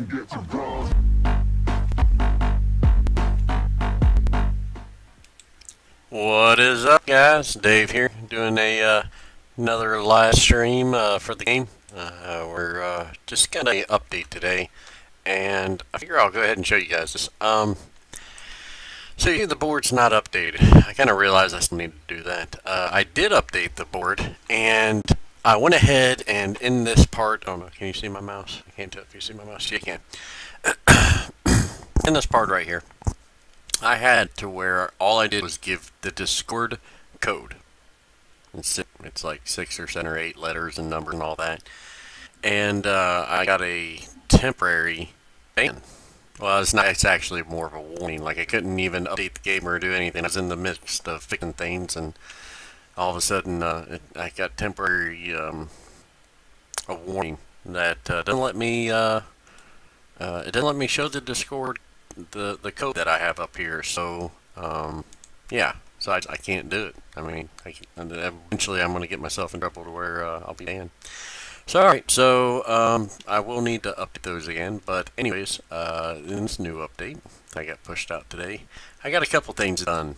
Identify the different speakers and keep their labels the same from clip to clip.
Speaker 1: What is up, guys? Dave here, doing another live stream for the game. We're just gonna update today, and I figure I'll go ahead and show you guys this. So the board's not updated. I kind of realized I still need to do that. I did update the board, and I went ahead and in this part, oh no, can you see my mouse? I can't tell if you see my mouse. Yeah, you can. In this part right here, I had to where all I did was give the Discord code. It's like 6 or 7 or 8 letters and numbers and all that. And I got a temporary ban. Well, it's actually more of a warning. Like, I couldn't even update the game or do anything. I was in the midst of fixing things, and all of a sudden I got temporary a warning that doesn't let me it doesn't let me show the Discord the code that I have up here. So yeah, so I can't do it. I mean, eventually I'm going to get myself in trouble to where I'll be banned. So alright, so I will need to update those again, but anyways, in this new update that got pushed out today, I got a couple things done.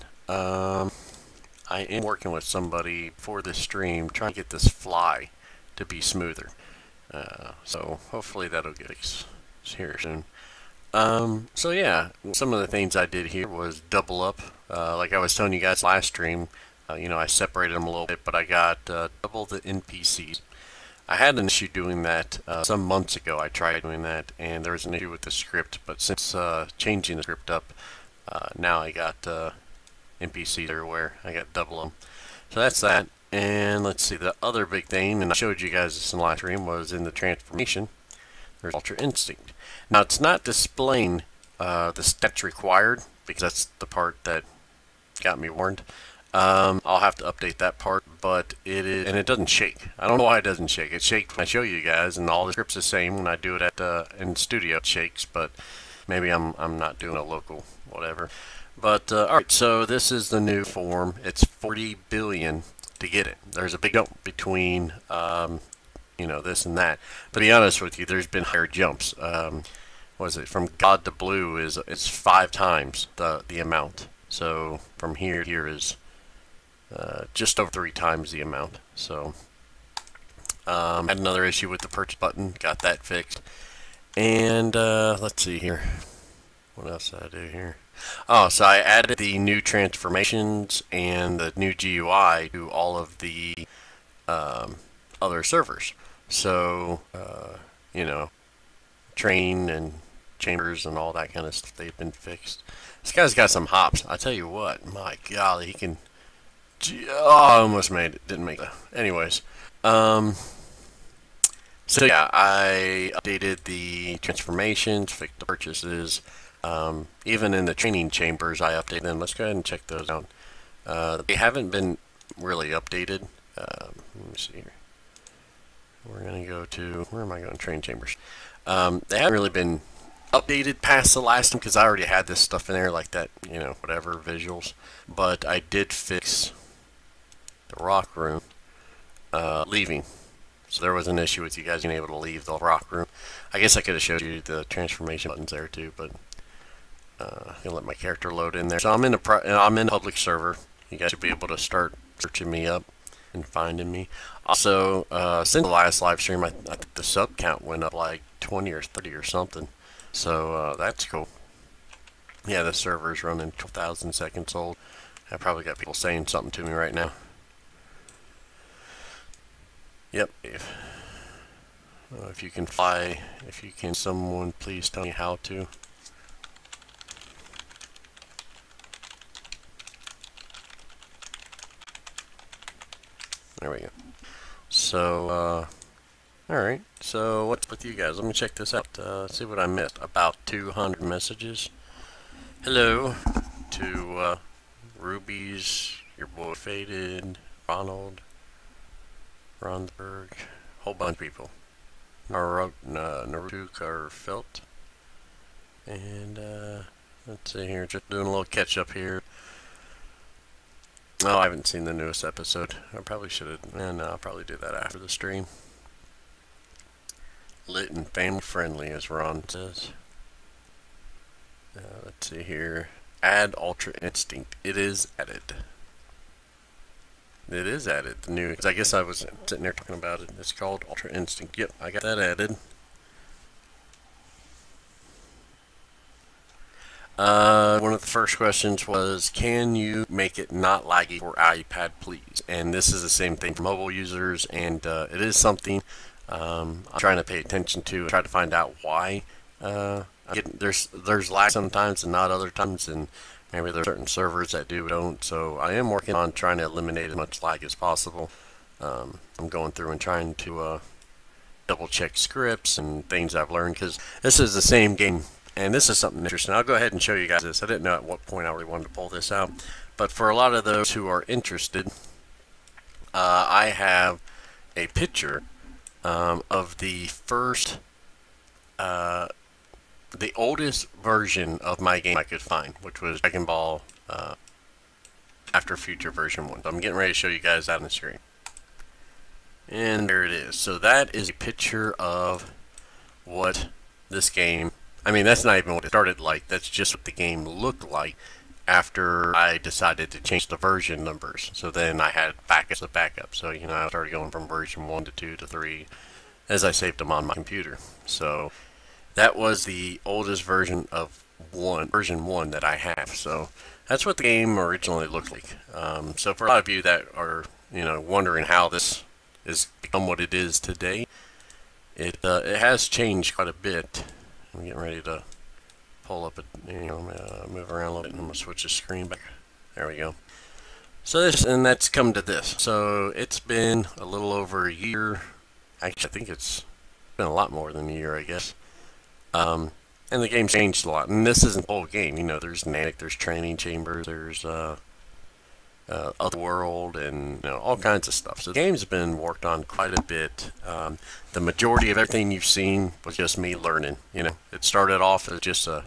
Speaker 1: I am working with somebody for this stream trying to get this fly to be smoother. So hopefully that'll get fixed here soon. So yeah, some of the things I did here was double up. Like I was telling you guys last stream, you know, I separated them a little bit, but I got double the NPCs. I had an issue doing that some months ago. I tried doing that, and there was an issue with the script, but since changing the script up, now I got NPCs everywhere. I got double them. So that's that. And let's see, the other big thing, and I showed you guys this in the last stream, was in the transformation. There's Ultra Instinct. Now, it's not displaying the stats required, because that's the part that got me warned. I'll have to update that part, but it is, and it doesn't shake. I don't know why it doesn't shake. It shakes when I show you guys, and all the script's the same when I do it at in studio. It shakes, but maybe I'm not doing a local whatever. But all right, so this is the new form. It's 40 billion to get it. There's a big jump between you know, this and that. But to be honest with you, there's been higher jumps. What is it? From God to Blue it's 5 times the amount. So from here is just over 3 times the amount. So had another issue with the purchase button, got that fixed. And let's see here, what else did I do here? Oh, so I added the new transformations and the new GUI to all of the other servers. So you know, train and chambers and all that kind of stuff, they've been fixed. This guy's got some hops. I tell you what, my golly, he can. Oh, I almost made it. Didn't make it. Anyways, so yeah, I updated the transformations, fixed the purchases. Even in the training chambers, I updated them. Let's go ahead and check those out. They haven't been really updated. Let me see here. We're gonna go to, where am I going? Training chambers. They haven't really been updated past the last time because I already had this stuff in there, like that, you know, whatever visuals. But I did fix the rock room leaving. So there was an issue with you guys being able to leave the rock room. I guess I could have showed you the transformation buttons there too, but I'll let my character load in there. So I'm in a public server. You guys should be able to start searching me up and finding me. Also, since the last live stream, I think the sub count went up like 20 or 30 or something. So that's cool. Yeah, the server's running 12,000 seconds old. I probably got people saying something to me right now. Yep. If you can fly, if you can, someone please tell me how to. There we go. So, alright, so what's with you guys? Let me check this out, see what I missed. About 200 messages. Hello to Rubies, your boy Faded, Ronald, Ronsberg, whole bunch of people. Naruto Carfelt. And let's see here, just doing a little catch up here. Oh, I haven't seen the newest episode. I probably should have, and I'll probably do that after the stream. lit and family friendly, as Ron says. Let's see here. Add Ultra Instinct. It is added. It is added. The new, because I guess I was sitting there talking about it. It's called Ultra Instinct. Yep, I got that added. One of the first questions was, can you make it not laggy for iPad, please? And this is the same thing for mobile users, and it is something I'm trying to pay attention to and try to find out why. There's lag sometimes and not other times, and maybe there's certain servers that do don't. So I am working on trying to eliminate as much lag as possible. I'm going through and trying to double check scripts and things I've learned, because this is the same game. And this is something interesting. I'll go ahead and show you guys this. I didn't know at what point I really wanted to pull this out. But for a lot of those who are interested, I have a picture of the first, the oldest version of my game I could find, which was Dragon Ball After Future version 1. So I'm getting ready to show you guys that on the screen. And there it is. So that is a picture of what this game, I mean, that's not even what it started like. That's just what the game looked like after I decided to change the version numbers. So then I had backups of backup. So, you know, I started going from version 1 to 2 to 3 as I saved them on my computer. So that was the oldest version of version 1 that I have. So that's what the game originally looked like. So for a lot of you that are, you know, wondering how this has become what it is today, it has changed quite a bit. I'm getting ready to pull up, move around a little bit, and I'm going to switch the screen back. There we go. So that's come to this. So it's been a little over a year. Actually, I think it's been a lot more than a year, I guess. And the game's changed a lot. And this isn't the whole game. You know, there's Nanic, there's Training Chambers, there's Otherworld, and all kinds of stuff. So the game's been worked on quite a bit. The majority of everything you've seen was just me learning. You know, it started off as just a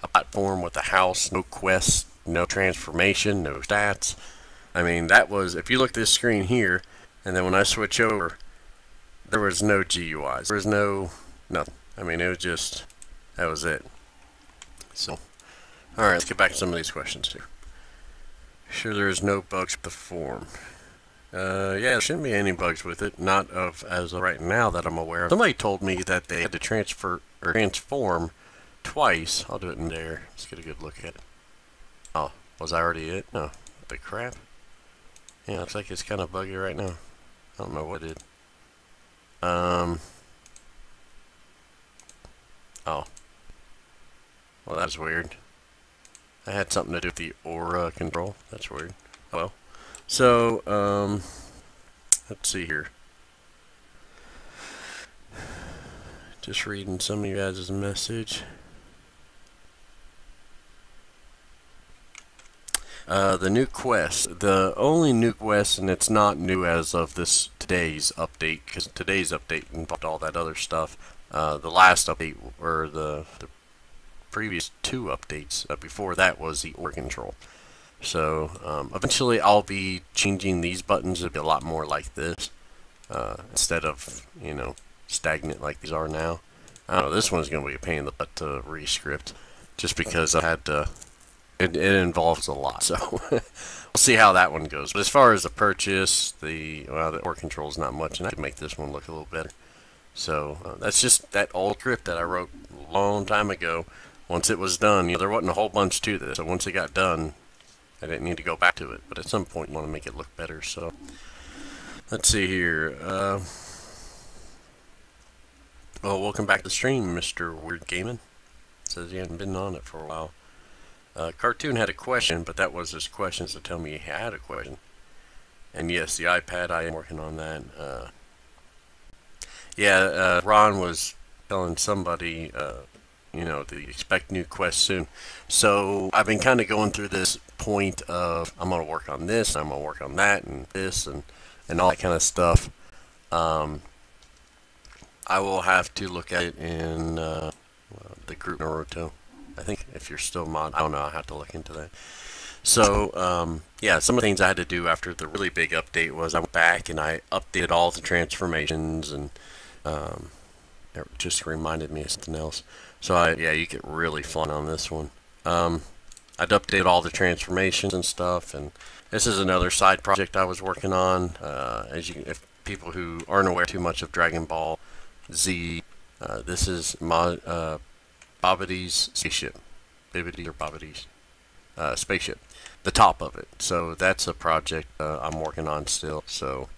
Speaker 1: platform with a house, no quests, no transformation, no stats. I mean, that was, if you look at this screen here, and then when I switch over, there was no GUIs. There was nothing. I mean, it was just, that was it. So, alright, let's get back to some of these questions here. Sure there's no bugs with the form. Yeah, there shouldn't be any bugs with it. Not as of right now that I'm aware of. Somebody told me that they had to transform twice. I'll do it in there. Let's get a good look at it. Oh, was I already it? No. What the crap? Yeah, looks like it's kind of buggy right now. I don't know what it did. Oh. Well, that's weird. I had something to do with the aura control. That's weird. Oh, well. So, let's see here. Just reading some of you guys' message. The new quest. The only new quest, and it's not new as of today's update, because today's update involved all that other stuff. The last update, or the previous 2 updates before that, was the aura control. So eventually I'll be changing these buttons to be a lot more like this, instead of, stagnant like these are now. I don't know, this one's going to be a pain in the butt to re-script, just because I had to, it involves a lot, so we'll see how that one goes. But as far as the purchase, the aura control is not much, and I can make this one look a little better. So that's just that old script that I wrote a long time ago. Once it was done, there wasn't a whole bunch to this, so once it got done, I didn't need to go back to it. But at some point, you want to make it look better. So let's see here. Well, welcome back to the stream, Mr. Weird Gaming. Says he hadn't been on it for a while. Cartoon had a question, but that was his questions to tell me he had a question. And yes, the iPad, I am working on that. Ron was telling somebody, to expect new quests soon. So I've been kind of going through this point of, I'm going to work on this, I'm going to work on that, and this, and all that kind of stuff. I will have to look at it in the group Naruto. I think if you're still mod, I don't know, I'll have to look into that. So, yeah, some of the things I had to do after the really big update was I went back and I updated all the transformations and It just reminded me of something else. So yeah, you get really fun on this one. I'd update all the transformations and stuff, and this is another side project I was working on. If people who aren't aware too much of Dragon Ball Z, this is Babbidi's spaceship. Bibbidi or Babbidi's spaceship. The top of it. So that's a project I'm working on still. So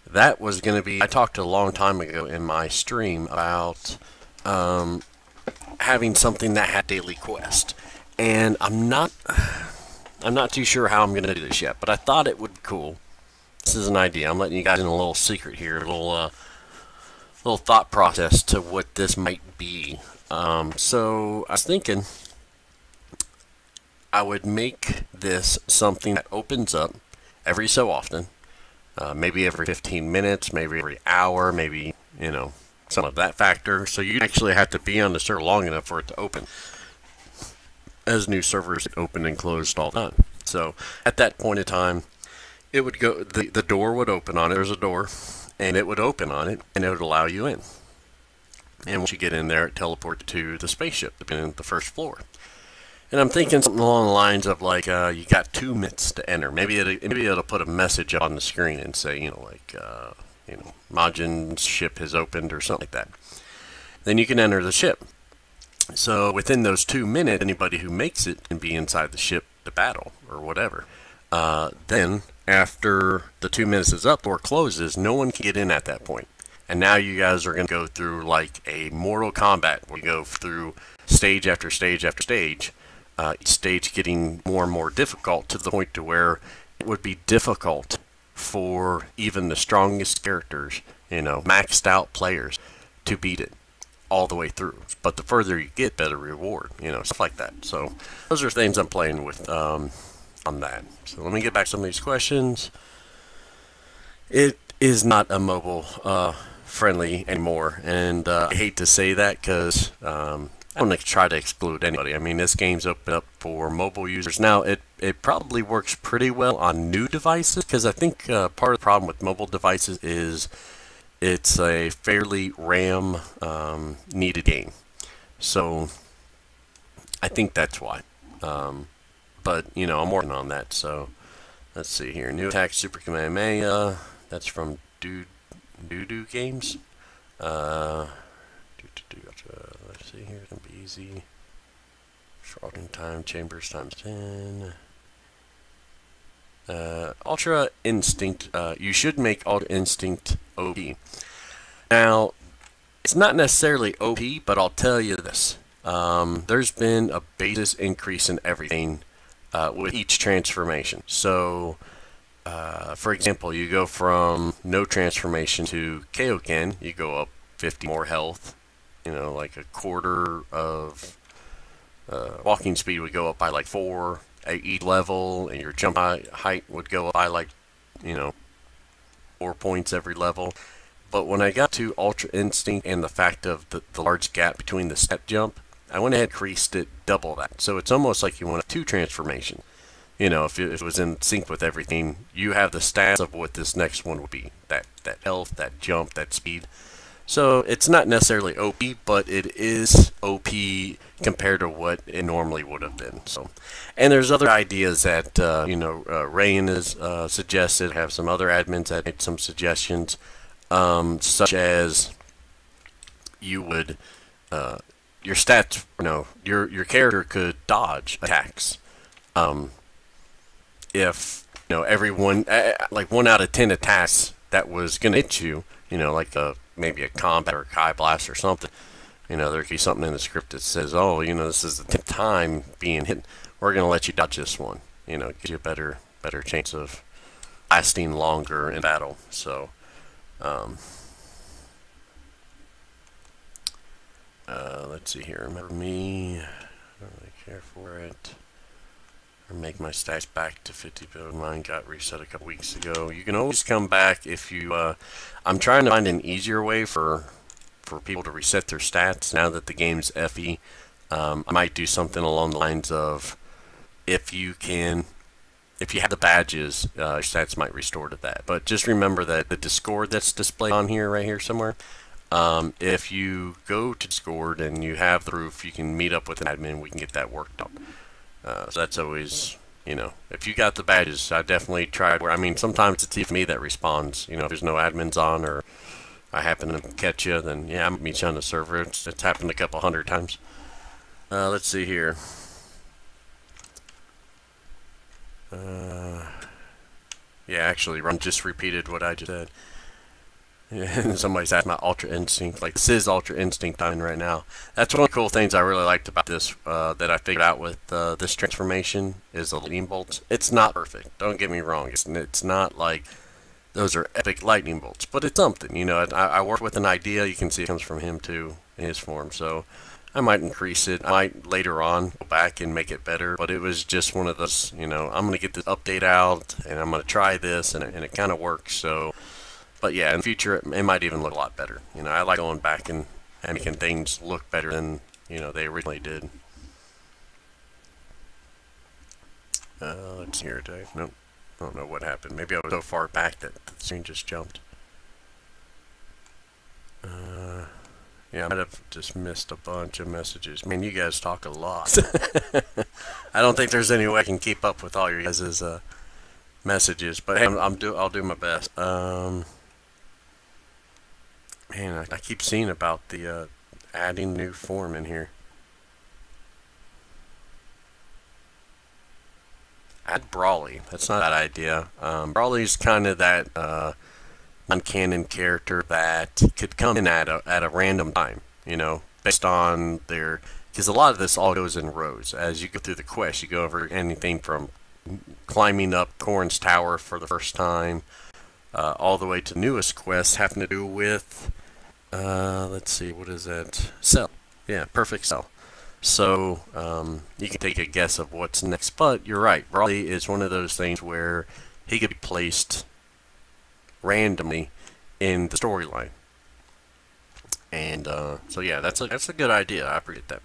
Speaker 1: that was going to be, I talked a long time ago in my stream about having something that had daily quest. And I'm not too sure how I'm going to do this yet, but I thought it would be cool. This is an idea. I'm letting you guys in a little secret here, a little thought process to what this might be. So I was thinking I would make this something that opens up every so often, maybe every 15 minutes, maybe every hour, maybe, some of that factor. So you actually have to be on the server long enough for it to open, as new servers open and closed all the time. So at that point in time, it would go, the door would open on it. There's a door, and it would open on it, and it would allow you in. And once you get in there, it teleports to the spaceship, depending on the first floor. And I'm thinking something along the lines of like, you got 2 minutes to enter. Maybe it'll put a message up on the screen and say, Majin's ship has opened or something like that. Then you can enter the ship. So within those 2 minutes, anybody who makes it can be inside the ship to battle or whatever. Then after the 2 minutes is up or closes, no one can get in at that point. And now you guys are going to go through like a Mortal Kombat, where you go through stage after stage after stage. Each stage getting more and more difficult to the point to where it would be difficult for even the strongest characters, maxed out players, to beat it all the way through. But the further you get, better reward, stuff like that. So those are things I'm playing with on that. So let me get back to some of these questions. It is not a mobile friendly anymore, and I hate to say that because I don't try to exclude anybody. I mean, this game's open up for mobile users. Now, it probably works pretty well on new devices, because I think part of the problem with mobile devices is it's a fairly RAM needed game. So I think that's why. But, I'm working on that. So let's see here. New Attack Super Kamehameha. That's from Doo Games. Let's see here. It's going to be easy. Shrouding time, chambers times 10. Ultra Instinct. You should make Ultra Instinct OP. Now, it's not necessarily OP, but I'll tell you this. There's been a basis increase in everything with each transformation. So, for example, you go from no transformation to Kaioken, you go up 50 more health. Like a quarter of walking speed would go up by like 4 at each level, and your jump height would go up by like, 4 points every level. But when I got to Ultra Instinct and the fact of the large gap between the step jump, I went ahead and increased it double that. So it's almost like you want 2 transformations. If it was in sync with everything, you have the stats of what this next one would be. That health, that jump, that speed. So it's not necessarily OP, but it is OP compared to what it normally would have been. So, and there's other ideas that Rayan has suggested. Have some other admins that made some suggestions, such as you would your stats. Your character could dodge attacks. If everyone like 1 out of 10 attacks that was gonna hit you, like maybe a combat or a Kai Blast or something. There could be something in the script that says, oh, this is the 10th time being hit. We're going to let you dodge this one. Gives you a better chance of lasting longer in battle. So, let's see here. Remember me. I don't really care for it. Or make my stats back to 50, but mine got reset a couple weeks ago. You can always come back if you... I'm trying to find an easier way for people to reset their stats now that the game's FE. I might do something along the lines of if you have the badges, your stats might restore to that. But just remember that the Discord that's displayed on here, right here somewhere, If you go to Discord and you have the proof, you can meet up with an admin. We can get that worked out. So that's always, if you got the badges, I definitely tried. I mean, sometimes it's even me that responds. If there's no admins on or I happen to catch you, then yeah, I'm meet you on the server. It's happened a couple hundred times. Let's see here. Yeah, actually, Ron just repeated what I just said. And somebody's asked my Ultra Instinct. Like, this is Ultra Instinct time right now. That's one of the cool things I really liked about this, that I figured out with this transformation, is the lightning bolts. It's not perfect. Don't get me wrong. It's not like those are epic lightning bolts, but it's something. I work with an idea. You can see it comes from him, too, in his form. So I might increase it. I might later on go back and make it better, but it was just one of those, I'm going to get this update out, and I'm going to try this, and it kind of works, so... But yeah, in the future, it might even look a lot better. I like going back and making things look better than, they originally did. Let's see here, Dave. Nope. I don't know what happened. Maybe I was so far back that the screen just jumped. Yeah, I might have just missed a bunch of messages. Man, you guys talk a lot. I don't think there's any way I can keep up with all your guys' messages, but hey, I'll do my best. Man, I keep seeing about the adding new form in here. Add Brawly. That's not a bad idea. Brawly's kind of that non-canon character that could come in at a random time, based on their... Because a lot of this all goes in rows. As you go through the quest, you go over anything from climbing up Corrin's tower for the first time, all the way to the newest quests having to do with... let's see, what is that? Cell. Yeah, perfect cell. So, you can take a guess of what's next, but you're right. Brawly is one of those things where he could be placed randomly in the storyline. And, so yeah, that's a good idea. I appreciate that.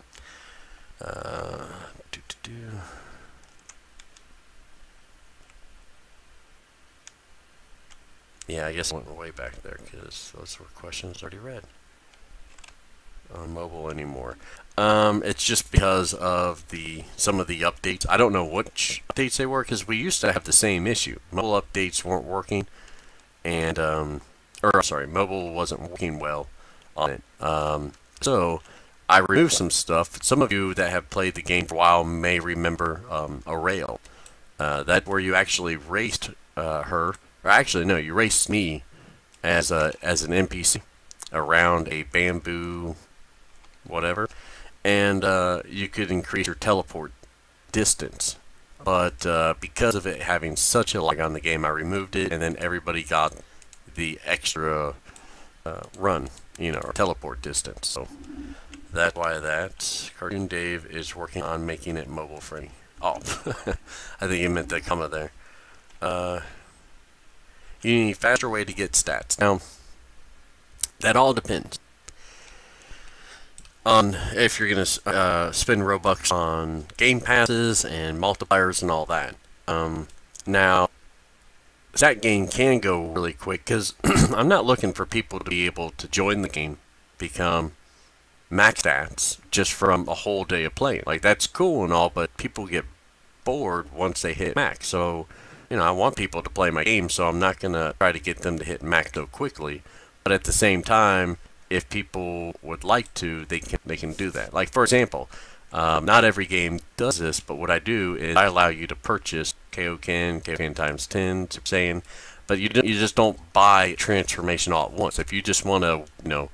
Speaker 1: Yeah, I guess I went way back there because those were questions already read. On mobile anymore. It's just because of some of the updates. I don't know which updates they were, because we used to have the same issue. Mobile updates weren't working, and mobile wasn't working well on it. So I removed some stuff. Some of you that have played the game for a while may remember a rail. That where you actually raced her. Or actually, no, you raced me as an NPC around a bamboo whatever, and you could increase your teleport distance. But because of it having such a lag on the game, I removed it, and then everybody got the extra run, or teleport distance. So that's why that Cartoon Dave is working on making it mobile friendly. Oh, I think you meant the comma there. You need a faster way to get stats. Now, that all depends on if you're going to spend Robux on game passes and multipliers and all that. Now, that game can go really quick, because I'm not looking for people to be able to join the game, become max stats just from a whole day of playing. Like, that's cool and all, but people get bored once they hit max. So, I want people to play my game, so I'm not going to try to get them to hit max so quickly. But at the same time, if people would like to, they can do that. Like, for example, not every game does this, but what I do is I allow you to purchase Kaioken times 10, Super Saiyan, but you just don't buy transformation all at once. If you just want to,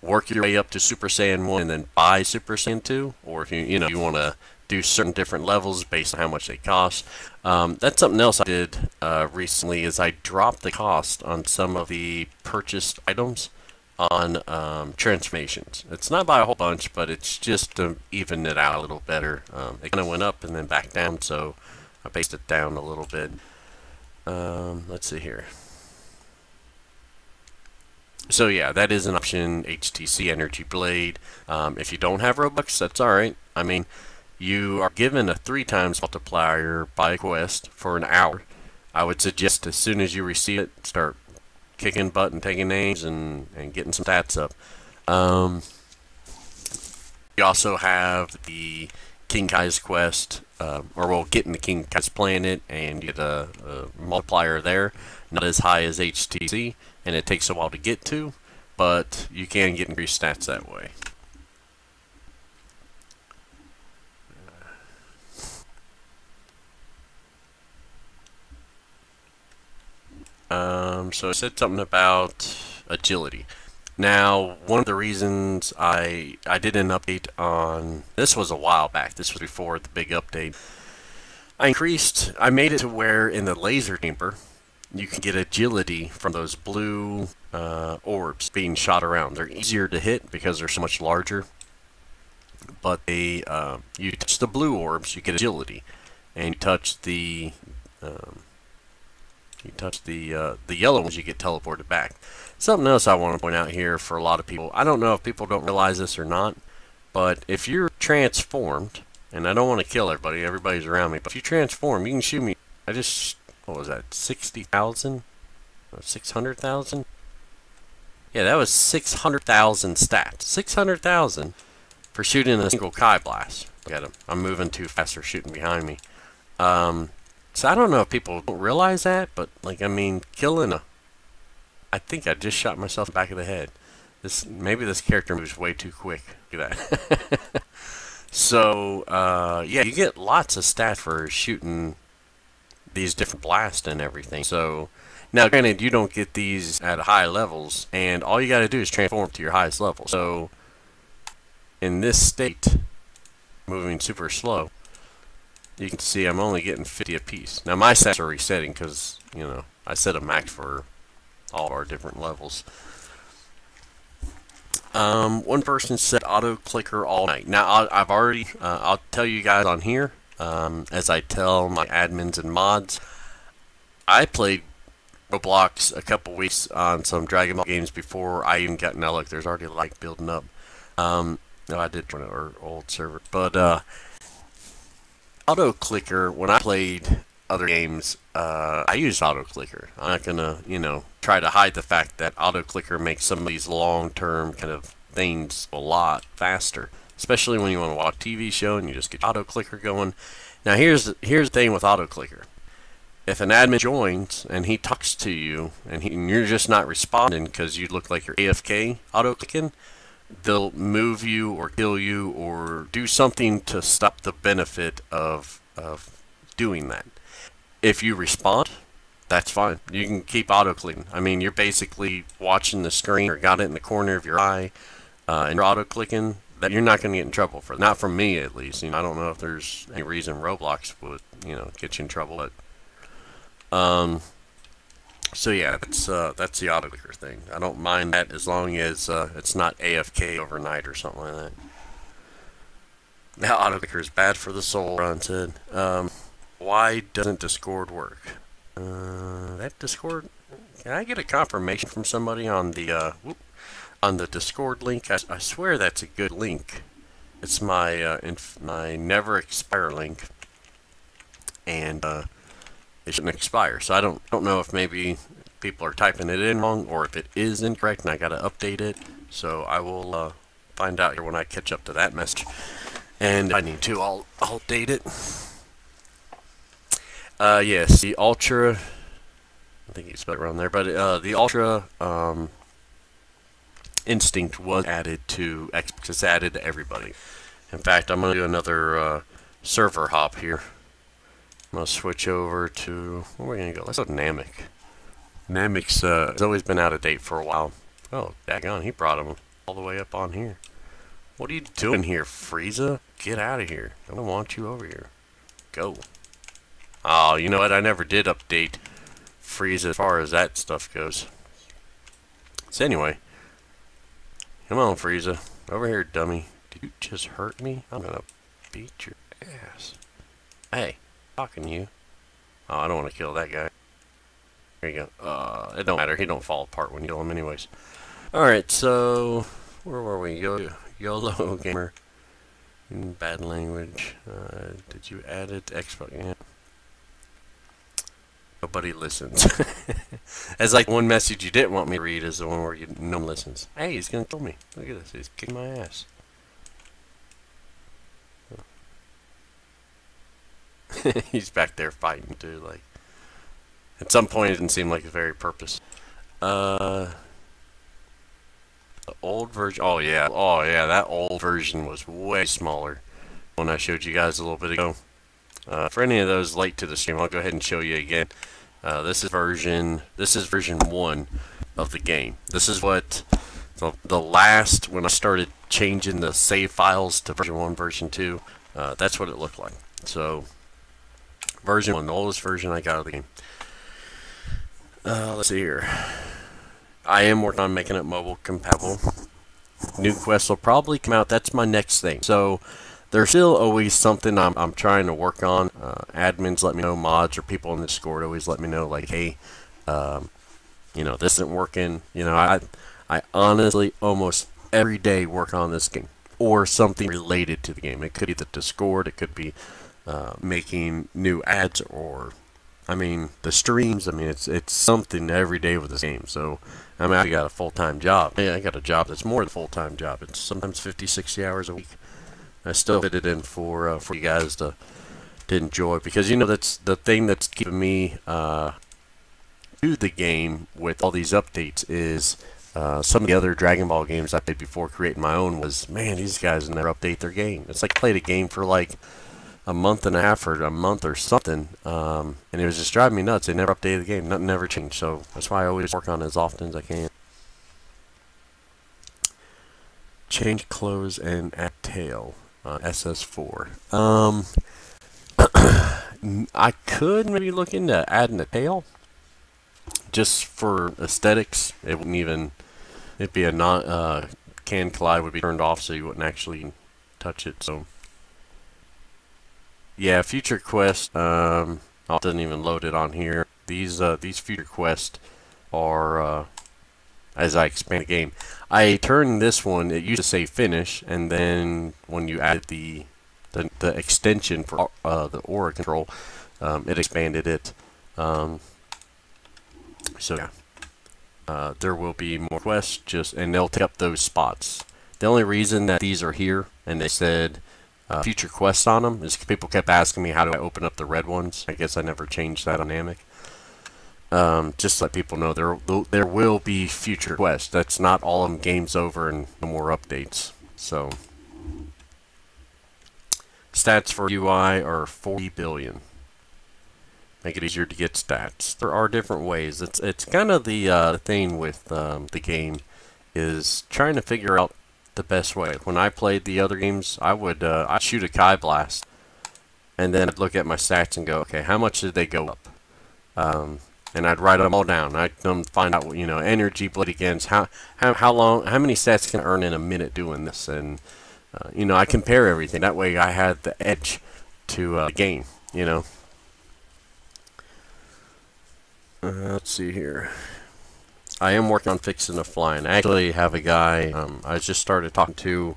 Speaker 1: work your way up to Super Saiyan 1 and then buy Super Saiyan 2, or if you want to do certain different levels based on how much they cost. That's something else I did recently, is I dropped the cost on some of the purchased items on transformations. It's not by a whole bunch, but it's just to even it out a little better. It kind of went up and then back down, so I based it down a little bit. Let's see here. So yeah, that is an option, HTC Energy Blade. If you don't have Robux, that's alright. I mean, you are given a 3x multiplier by quest for an hour. I would suggest as soon as you receive it, start kicking butt and taking names and getting some stats up. Um, we also have the King Kai's quest, or well, getting the King Kai's planet, and you get a multiplier there. Not as high as HTC, and it takes a while to get to, but you can get increased stats that way. So I said something about agility. Now, one of the reasons I did an update on, this was a while back, this was before the big update, I made it to where in the laser chamber, you can get agility from those blue orbs being shot around. They're easier to hit because they're so much larger, but you touch the blue orbs, you get agility, and you touch the yellow ones, you get teleported back. Something else I want to point out here for a lot of people, I don't know if people don't realize this or not, but if you're transformed, and I don't want to kill everybody, everybody's around me, but if you transform, you can shoot me. What was that, 60,000? 600,000? Yeah, that was 600,000 stats. 600,000 for shooting a single Kai blast. Look at him. I'm moving too fast, they're shooting behind me. So I don't know if people don't realize that, but like, I mean, I think I just shot myself in the back of the head. Maybe this character moves way too quick. Look at that. So, yeah, you get lots of stats for shooting these different blasts and everything. So, now granted, you don't get these at high levels, and all you gotta do is transform to your highest level. So, in this state, moving super slow, you can see I'm only getting 50 apiece. Now my stats are resetting because, you know, I set a max for all of our different levels. One person said auto clicker all night. Now I'll tell you guys on here, as I tell my admins and mods, I played Roblox a couple weeks on some Dragon Ball games before I even got, now look, there's already a like building up. No, I did join our old server, but auto clicker, when I played other games, I used auto clicker. I'm not gonna, you know, try to hide the fact that auto clicker makes some of these long-term kind of things a lot faster, especially when you want to watch a TV show and you just get auto clicker going. Now here's the thing with auto clicker. If an admin joins and he talks to you and you're just not responding because you look like you're AFK auto clicking, they'll move you or kill you or do something to stop the benefit of doing that. If you respond, that's fine. You can keep auto-clicking. I mean, you're basically watching the screen or got it in the corner of your eye, and you're auto-clicking, that you're not going to get in trouble for. Not from me, at least. You know, I don't know if there's any reason Roblox would, you know, get you in trouble. But, so yeah, that's the auto-clicker thing. I don't mind that as long as it's not AFK overnight or something like that. Now, auto-clicker is bad for the soul, Ron said. Why doesn't Discord work? That Discord, can I get a confirmation from somebody on the Discord link? I swear that's a good link. It's my my never expire link, and it shouldn't expire. So I don't know if maybe people are typing it in wrong or if it is incorrect and I gotta update it. So I will find out here when I catch up to that message. And if I need to, I'll update it. Yes, the Ultra, I think you spelled it around there, but the Ultra Instinct was added to Xbox. It's added to everybody. In fact, I'm going to do another server hop here. I'm going to switch over to, where are we going to go? Let's go to Namek. Namek's has always been out of date for a while. Oh, daggone, he brought him all the way up on here. What are you doing here, Frieza? Get out of here. I don't want you over here. Go. Oh, you know what? I never did update Frieza as far as that stuff goes. So anyway, come on, Frieza. Over here, dummy. Did you just hurt me? I'm gonna beat your ass. Hey, talking to you. Oh, I don't want to kill that guy. There you go. It don't matter. He don't fall apart when you kill him anyways. Alright, so where were we? YOLO gamer. In bad language. Did you add it to Xbox? Yeah. Nobody listens. It's like one message you didn't want me to read is the one where no one listens. Hey, he's gonna kill me. Look at this. He's kicking my ass. He's back there fighting too. Like at some point, it didn't seem like a very purpose. The old version. Oh yeah. Oh yeah. That old version was way smaller. When I showed you guys a little bit ago. For any of those late to the stream, I'll go ahead and show you again. This is version 1 of the game. This is what the last, when I started changing the save files to version 1, version 2, that's what it looked like. So version 1, the oldest version I got of the game. Let's see here. I am working on making it mobile compatible. New quests will probably come out. That's my next thing. So there's still always something I'm trying to work on. Admins let me know, mods or people in the Discord always let me know, like, hey, you know, this isn't working. You know, I honestly almost every day work on this game or something related to the game. It could be the Discord, it could be making new ads, or I mean the streams. I mean it's something every day with this game. So I mean, I got a full-time job. Yeah, I got a job that's more than a full-time job. It's sometimes 50, 60 hours a week. I still fit it in for you guys to enjoy, because you know that's the thing that's keeping me to the game with all these updates is some of the other Dragon Ball games I played before creating my own was, man, these guys never update their game. It's like I played a game for like a month and a half or a month or something, and it was just driving me nuts. They never updated the game. Nothing never changed. So that's why I always work on it as often as I can. Change clothes and add tail. SS4. I could maybe look into adding a tail, just for aesthetics. It wouldn't even. It'd be a non. Can collide would be turned off, so you wouldn't actually touch it. So yeah, future quest. I didn't even load it on here. These future quests are. As I expand the game, I turned this one. It used to say finish, and then when you added the extension for the aura control, it expanded it. So yeah, there will be more quests, and they'll take up those spots. The only reason that these are here and they said future quests on them is people kept asking me how do I open up the red ones. I guess I never changed that dynamic. Just to let people know there will be future quests. That's not all of them games over and no more updates. So stats for UI are 40 billion. Make it easier to get stats. There are different ways. It's kind of the thing with the game is trying to figure out the best way. When I played the other games, I'd shoot a Kai Blast, and then I'd look at my stats and go, okay, how much did they go up? And I'd write them all down. I'd find out, you know, energy, blade against how many stats can I earn in a minute doing this, and you know, I compare everything. That way, I had the edge to the game. You know. Let's see here. I am working on fixing the flying. I actually have a guy I just started talking to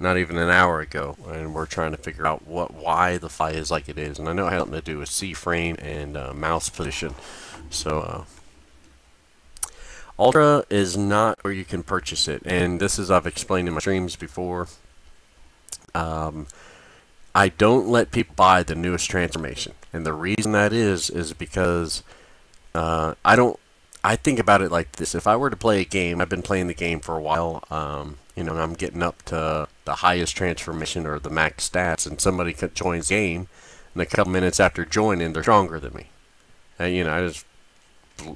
Speaker 1: not even an hour ago, and we're trying to figure out why the fly is like it is. And I know it has something to do with C-frame and mouse position. So Ultra is not where you can purchase it, and this is I've explained in my streams before. I don't let people buy the newest transformation, and the reason that is because I think about it like this. If I were to play a game, I've been playing the game for a while, you know, and I'm getting up to the highest transformation or the max stats, and somebody joins the game, and a couple minutes after joining, they're stronger than me. And, you know,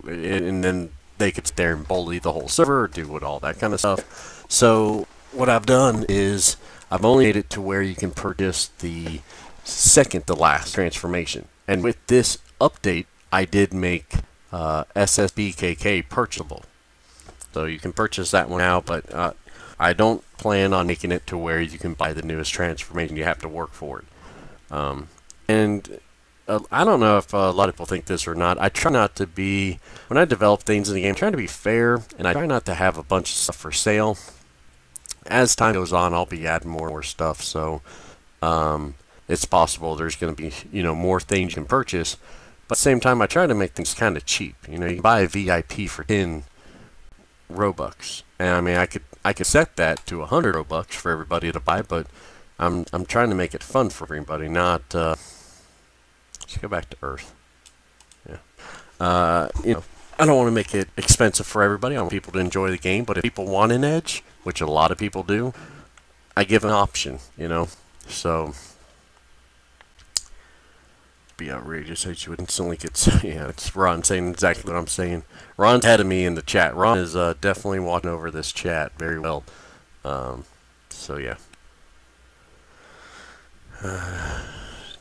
Speaker 1: and then they could sit there and bully the whole server, or do all that kind of stuff. So what I've done is I've only made it to where you can purchase the second to last transformation. And with this update, I did make SSBKK purchasable. So you can purchase that one now, but I don't plan on making it to where you can buy the newest transformation. You have to work for it. And I don't know if a lot of people think this or not. I try not to be, when I develop things in the game, I'm trying to be fair, and I try not to have a bunch of stuff for sale. As time goes on, I'll be adding more and more stuff, so it's possible there's going to be, you know, more things you can purchase. But at the same time, I try to make things kind of cheap. You know, you can buy a VIP for 10 Robux, and I mean, I could set that to 100 Robux for everybody to buy, but I'm trying to make it fun for everybody, not. Let's go back to Earth. Yeah. You know, I don't want to make it expensive for everybody. I want people to enjoy the game, but if people want an edge, which a lot of people do, I give an option, you know. So, be outrageous that you would instantly get. Yeah, it's Ron saying exactly what I'm saying. Ron's ahead of me in the chat. Ron is definitely watching over this chat very well. So, yeah.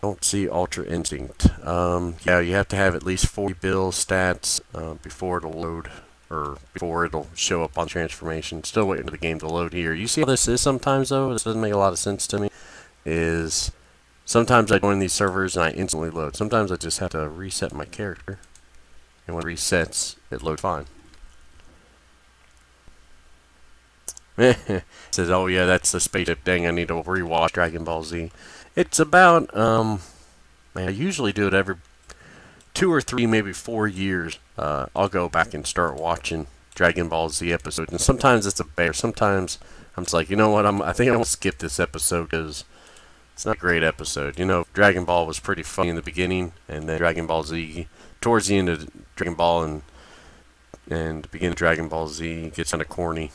Speaker 1: Don't see Ultra Instinct. Yeah, you have to have at least 40 bill stats before it'll load, or before it'll show up on transformation. Still waiting for the game to load here. You see how this is sometimes, though? This doesn't make a lot of sense to me. Is sometimes I join these servers and I instantly load. Sometimes I just have to reset my character. And when it resets, it loads fine. It says, oh yeah, that's the spaceship thing. I need to rewatch Dragon Ball Z. It's about, I usually do it every 2 or 3, maybe 4 years. I'll go back and start watching Dragon Ball Z episodes. And sometimes it's a bear. Sometimes I'm just like, you know what, I think I'm going to skip this episode because it's not a great episode. You know, Dragon Ball was pretty funny in the beginning, and then Dragon Ball Z, towards the end of Dragon Ball and the beginning of Dragon Ball Z gets kind of corny.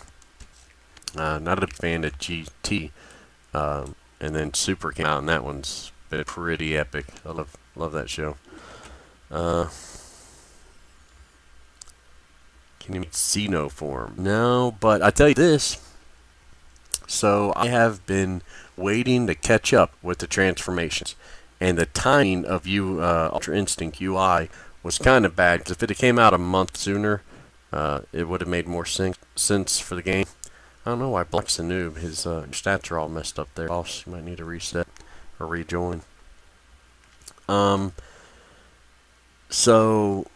Speaker 1: Not a big fan of GT. And then Super came out, and that one's been pretty epic. I love that show. Can you make Xeno form? No, but I tell you this. So I have been waiting to catch up with the transformations, and the timing of Ultra Instinct UI was kind of bad, because if it had came out a month sooner, it would have made more sense for the game. I don't know why Black's a noob. His stats are all messed up there. Boss, you might need to reset or rejoin. So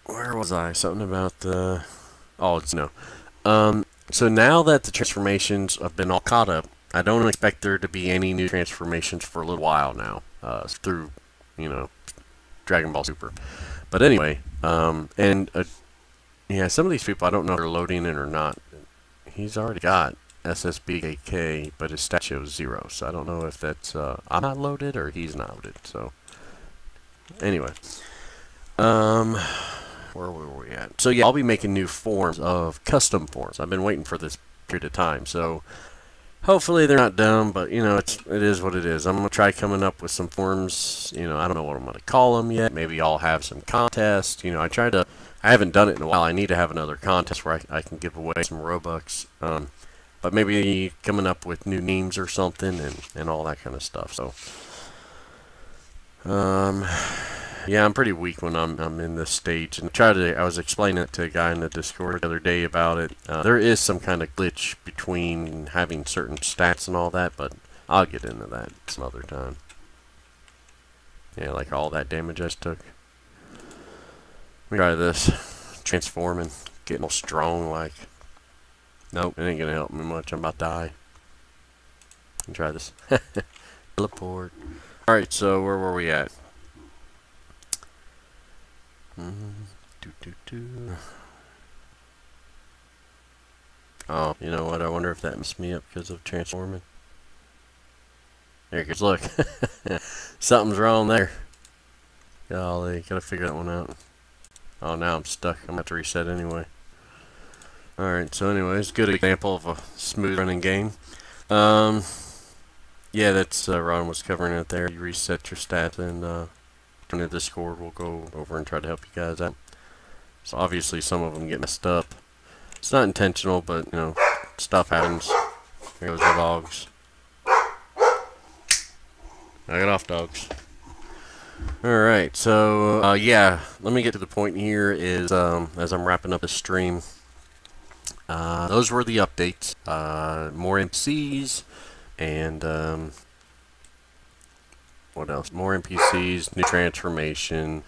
Speaker 1: where was I? Something about the... Oh, it's no. So now that the transformations have been all caught up, I don't expect there to be any new transformations for a little while now. Through, you know, Dragon Ball Super. But anyway, yeah, some of these people, I don't know if they're loading in or not. He's already got SSBAK, but his stat shows 0, so I don't know if that's I'm not loaded or he's not loaded. So anyway, where were we at? So yeah, I'll be making new forms of custom forms. I've been waiting for this period of time, so hopefully they're not dumb, but you know, it is what it is. I'm gonna try coming up with some forms. You know, I don't know what I'm gonna call them yet. Maybe I'll have some contests. You know, I haven't done it in a while. I need to have another contest where I can give away some Robux. But maybe coming up with new names or something and all that kind of stuff. So, yeah, I'm pretty weak when I'm in this stage. And I was explaining it to a guy in the Discord the other day about it. There is some kind of glitch between having certain stats and all that, but I'll get into that some other time. Yeah, like all that damage I just took. Let me try this. Transforming. Getting all strong like. Nope, it ain't gonna help me much. I'm about to die. Let me try this. Teleport. Alright, so where were we at? Oh, you know what? I wonder if that messed me up because of transforming. There it goes. Look. Something's wrong there. Golly, gotta figure that one out. Oh, now I'm stuck. I'm going to have to reset anyway. Alright, so anyways, good example of a smooth running game. Yeah, that's Ron was covering it there. You reset your stats and in the Discord we'll go over and try to help you guys out. So obviously some of them get messed up. It's not intentional, but you know, stuff happens. Here goes the dogs. Knock it off, dogs. Alright, so, yeah, let me get to the point here is, as I'm wrapping up the stream, those were the updates, more NPCs, and, what else, more NPCs, new transformation,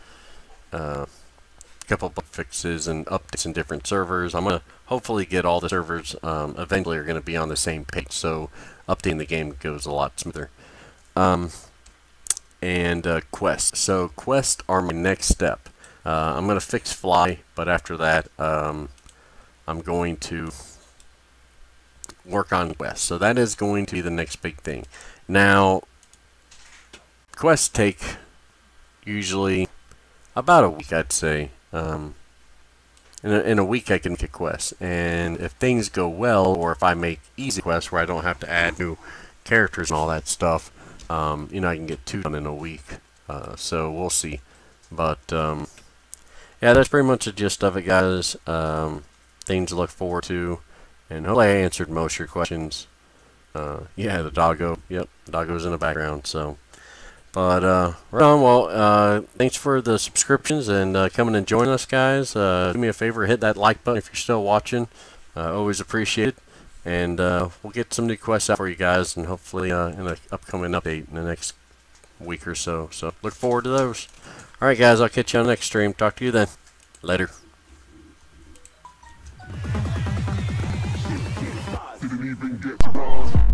Speaker 1: a couple bug fixes and updates in different servers. I'm going to hopefully get all the servers, eventually are going to be on the same page, so updating the game goes a lot smoother. and quests. So quests are my next step. I'm going to fix fly, but after that, I'm going to work on quests. So that is going to be the next big thing. Now, quests take usually about a week, I'd say. In a week, I can make a quest, and if things go well, or if I make easy quests where I don't have to add new characters and all that stuff, you know, I can get 2 done in a week. So we'll see. But yeah, that's pretty much the gist of it, guys. Things to look forward to, and hopefully I answered most of your questions. Yeah, the doggo. Yep, the doggo's in the background. So, but right on. Well, thanks for the subscriptions and coming and joining us, guys. Do me a favor, hit that like button if you're still watching. Always appreciate it. And we'll get some new quests out for you guys, and hopefully in an upcoming update in the next week or so. So look forward to those. All right, guys. I'll catch you on the next stream. Talk to you then. Later.
Speaker 2: Didn't even get to